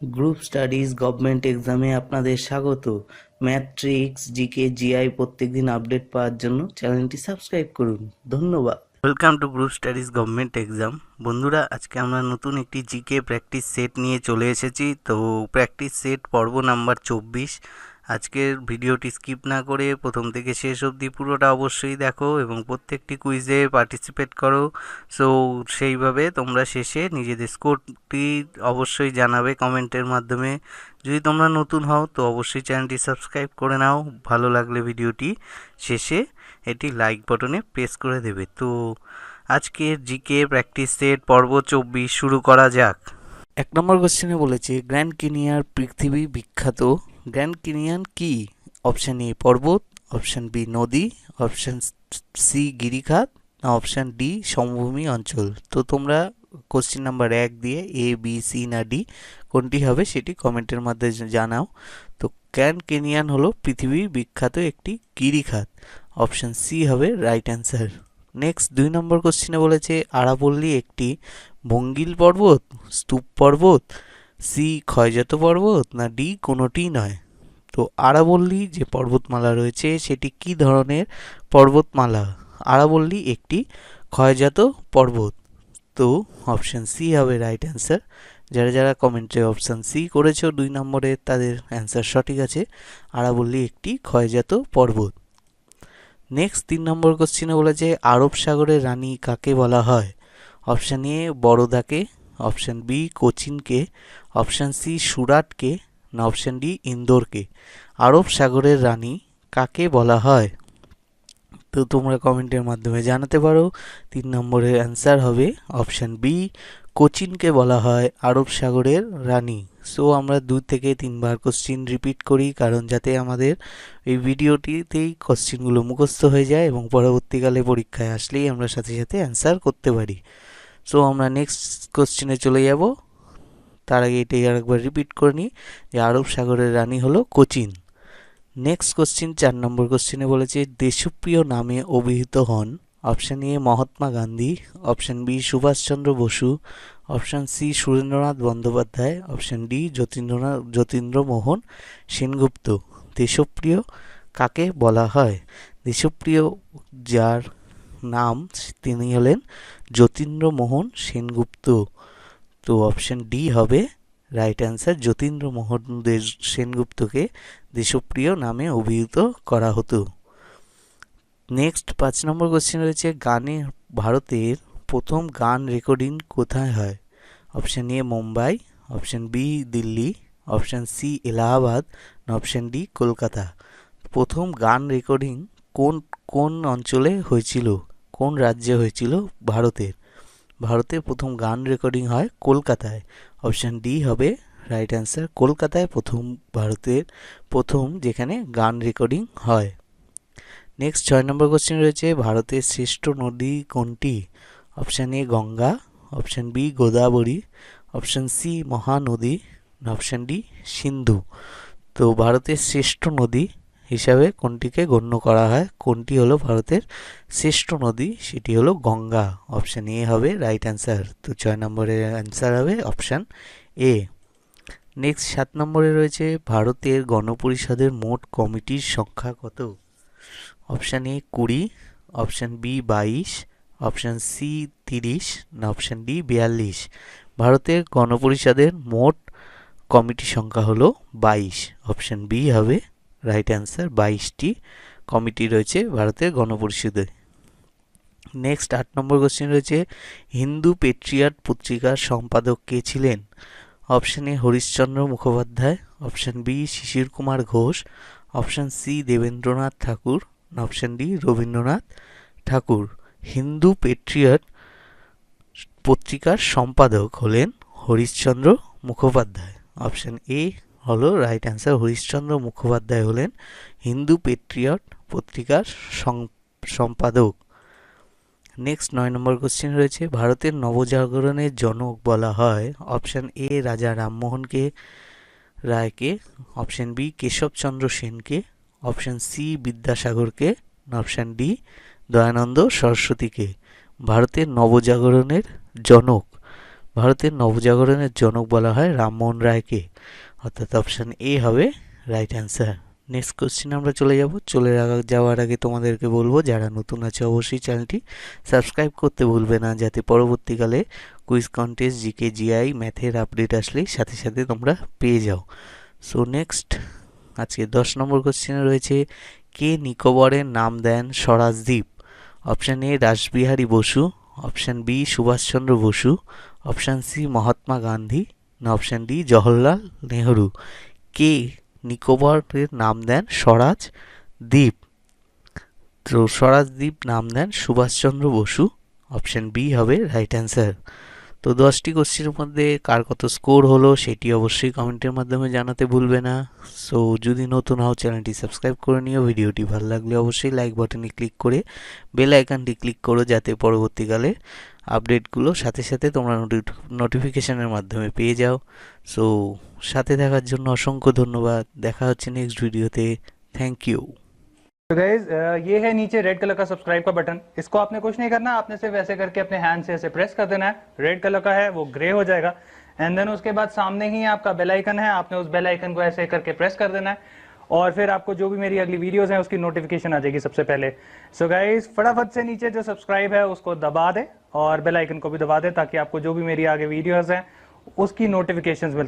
Group studies government এক্সামে আপনাদের স্বাগত। ম্যাথ, ট্রিক্স, জিকে, জিআই প্রত্যেকদিন আপডেট পাওয়ার জন্য চ্যানেলটি সাবস্ক্রাইব করুন। ধন্যবাদ। Welcome to group studies government exam. বন্ধুরা, আজকে আমরা নতুন একটি জিকে প্র্যাকটিস সেট নিয়ে চলে এসেছি। তো প্র্যাকটিস সেট পর্ব নাম্বার 24। আজকের ভিডিওটি স্কিপ না করে প্রথম থেকে শেষ অবধি পুরোটা অবশ্যই দেখো এবং প্রত্যেকটি কুইজে পার্টিসিপেট করো। সো সেইভাবে তোমরা শেষে নিজেদের স্কোরটি অবশ্যই জানাবে কমেন্টের মাধ্যমে। যদি তোমরা নতুন হও তো অবশ্যই চ্যানেলটি সাবস্ক্রাইব করে নাও। ভালো লাগলে ভিডিওটি শেষে এটি লাইক বাটনে প্রেস করে দেবে। তো আজকের জিকে প্র্যাকটিস সেট পর্ব 24 শুরু করা যাক। 1 নম্বর কোশ্চেনে বলেছে গ্র্যান্ড কেনিয়ার পৃথিবী বিখ্যাত। গ্র্যান্ড কেনিয়ান কি? অপশান এ পর্বত, অপশান বি নদী, অপশান সি গিরিখাত, না অপশান ডি সমভূমি অঞ্চল। তো তোমরা কোশ্চেন নাম্বার 1 দিয়ে এ বি সি না ডি কোনটি হবে সেটি কমেন্টের মাধ্যমে জানাও। তো গ্র্যান্ড কেনিয়ান হলো পৃথিবীর বিখ্যাত একটি গিরিখাত। অপশান সি হবে রাইট অ্যান্সার। নেক্সট 2 নম্বর কোশ্চেনে বলেছে আরাবল্লী একটি ভঙ্গিল পর্বত, স্তূপ পর্বত, সি ক্ষয়জাত পর্বত, না ডি কোনোটিই নয়। তো আরাবল্লী যে পর্বতমালা রয়েছে সেটি কি ধরনের পর্বতমালা? আরাবল্লী একটি ক্ষয়জাত পর্বত। তো অপশান সি হবে রাইট অ্যান্সার। যারা যারা কমেন্টে অপশান সি করেছো 2 নম্বরে তাদের অ্যান্সার সঠিক আছে। আরাবল্লী একটি ক্ষয়জাত পর্বত। নেক্সট 3 নম্বর কোশ্চেনে বলেছে আরব সাগরের রানী কাকে বলা হয়? অপশান এ বরোদাকে, অপশান বি কোচিনকে, অপশান সি সুরাটকে, না অপশান ডি ইন্দোরকে। আরব সাগরের রানী কাকে বলা হয়? তো তোমরা কমেন্টের মাধ্যমে জানাতে পারো। 3 নম্বরের অ্যান্সার হবে অপশান বি কোচিনকে বলা হয় আরব সাগরের রানী। সো আমরা 2 থেকে 3 বার কোশ্চিন রিপিট করি, কারণ যাতে আমাদের এই ভিডিওটিতেই কোশ্চিনগুলো মুখস্থ হয়ে যায় এবং পরবর্তীকালে পরীক্ষায় আসলেই আমরা সাথে সাথে অ্যান্সার করতে পারি। সো আমরা নেক্সট কোশ্চিনে চলে যাব। তার আগে এটাই আরেকবার রিপিট করে নিই যে আরব সাগরের রানী হলো কোচিন। নেক্সট কোশ্চিন 4 নম্বর কোশ্চিনে বলেছে দেশপ্রিয় নামে অভিহিত হন। Option A Mahatma Gandhi, option B Subhash Chandra Bose, option C Surendranath Bandyopadhyay, option D Jatindramohan Sengupta. Deshapriya কাকে বলা হয়? দেশপ্রিয় যার নাম তিনি হলেন যতীন্দ্রমোহন সেনগুপ্ত। তো অপশান ডি হবে রাইট অ্যান্সার। যতীন্দ্রমোহন সেনগুপ্তকে দেশপ্রিয় নামে অভিহিত করা হতো। নেক্সট 5 নম্বর কোশ্চেন রয়েছে ভারতের প্রথম গান রেকর্ডিং কোথায় হয়? Option A Mumbai, option B Delhi, option C Allahabad, option D Kolkata. প্রথম গান রেকর্ডিং কোন কোন অঞ্চলে হয়েছিল, কোন রাজ্যে হয়েছিল ভারতের? ভারতের প্রথম গান রেকর্ডিং হয় কলকাতায়। অপশান ডি হবে রাইট অ্যান্সার। কলকাতায় ভারতের প্রথম যেখানে গান রেকর্ডিং হয়। নেক্সট 6 নম্বর কোশ্চেন রয়েছে ভারতের শ্রেষ্ঠ নদী কোনটি? Option A Ganga, option B Godavari, option C Mahanadi, option D Sindhu. তো ভারতের শ্রেষ্ঠ নদী হিসাবে কোনটিকে গণ্য করা হয়? কোনটি হলো ভারতের শ্রেষ্ঠ নদী? সেটি হলো গঙ্গা। অপশান এ হবে রাইট অ্যান্সার। তো 6 নম্বরের অ্যান্সার হবে অপশান এ। নেক্সট 7 নম্বরে রয়েছে ভারতের গণপরিষদের মোট কমিটির সংখ্যা কত? Option A 20, option B 22, option C 30, না অপশান ডি 42। ভারতের গণপরিষদের মোট কমিটি সংখ্যা হলো 22। অপশান বি হবে রাইট অ্যান্সার। 22টি কমিটি রয়েছে ভারতের গণপরিষদে। নেক্সট 8 নম্বর কোশ্চেন রয়েছে হিন্দু পেট্রিয়ট পত্রিকার সম্পাদক কে ছিলেন? Option A Harishchandra Mukhopadhyay, option B Sisir Kumar Ghosh, option C Debendranath Tagore, option D Rabindranath Tagore. Hindu Patriot পত্রিকার সম্পাদক হলেন হরিশচন্দ্র মুখোপাধ্যায়। অপশান এ হলো রাইট অ্যান্সার। হরিশচন্দ্র মুখোপাধ্যায় হলেন হিন্দু পেট্রিয়ট পত্রিকার সম্পাদক। নেক্সট 9 নম্বর কোশ্চেন রয়েছে ভারতের নবজাগরণের জনক বলা হয়। অপশান এ রাজা রামমোহনকে রায়কে, অপশান বি কেশবচন্দ্র সেনকে, অপশান সি বিদ্যাসাগরকে, অপশান ডি দয়ানন্দ সরস্বতীকে। ভারতের নবজাগরণের জনক ভারতের নবজাগরণের জনক বলা হয় রামমোহন রায়কে, অর্থাৎ অপশান এ হবে রাইট অ্যান্সার। নেক্সট কোশ্চেন আমরা চলে যাওয়ার আগে তোমাদেরকে বলবো যারা নতুন আছে অবশ্যই চ্যানেলটি সাবস্ক্রাইব করতে ভুলবে না, যাতে পরবর্তীকালে কুইজ কন্টেস্ট, জিকে, জিআই, ম্যাথের আপডেট আসলেই সাথে সাথে তোমরা পেয়ে যাও। সো নেক্সট আজকে 10 নম্বর কোশ্চেনে রয়েছে, কে নিকোবরের নাম দেন Swaraj Dweep? Option A Rashbehari Bose, option B Subhash Chandra Bose, option C Mahatma Gandhi, না অপশান ডি জওহরলাল নেহরু। কে নিকোবরের নাম দেন স্বরাজ দ্বীপ? তো স্বরাজ দ্বীপ নাম দেন সুভাষচন্দ্র বসু, অপশান বি হবে রাইট অ্যান্সার। তো 10টি কোশ্চেনের মধ্যে কার কত স্কোর হলো সেটি অবশ্যই কমেন্টের মাধ্যমে জানাতে ভুলবে না। সো যদি নতুন হও চ্যানেলটি সাবস্ক্রাইব করে নিও, ভিডিওটি ভালো লাগলে অবশ্যই লাইক বাটনে ক্লিক করে বেল আইকনটি ক্লিক করো, যাতে পরবর্তীকালে আপডেটগুলো সাথে সাথে তোমরা নোটিফিকেশনের মাধ্যমে পেয়ে যাও। সো সাথে থাকার জন্য অসংখ্য ধন্যবাদ, দেখা হচ্ছে নেক্সট ভিডিওতে। Thank you. तो गाइज ये है नीचे रेड कलर का सब्सक्राइब का बटन। इसको आपने कुछ नहीं करना, आपने सिर्फ ऐसे करके अपने हैंड से ऐसे प्रेस कर देना है। रेड कलर का है वो ग्रे हो जाएगा, एंड देन उसके बाद सामने ही आपका बेल आइकन है, आपने उस बेल आइकन को ऐसे करके प्रेस कर देना है, और फिर आपको जो भी मेरी अगली वीडियोस हैं उसकी नोटिफिकेशन आ जाएगी सबसे पहले। सो गाइज फटाफट से नीचे जो सब्सक्राइब है उसको दबा दे और बेल आइकन को भी दबा दे, ताकि आपको जो भी मेरी आगे वीडियोस हैं उसकी नोटिफिकेशंस मिलती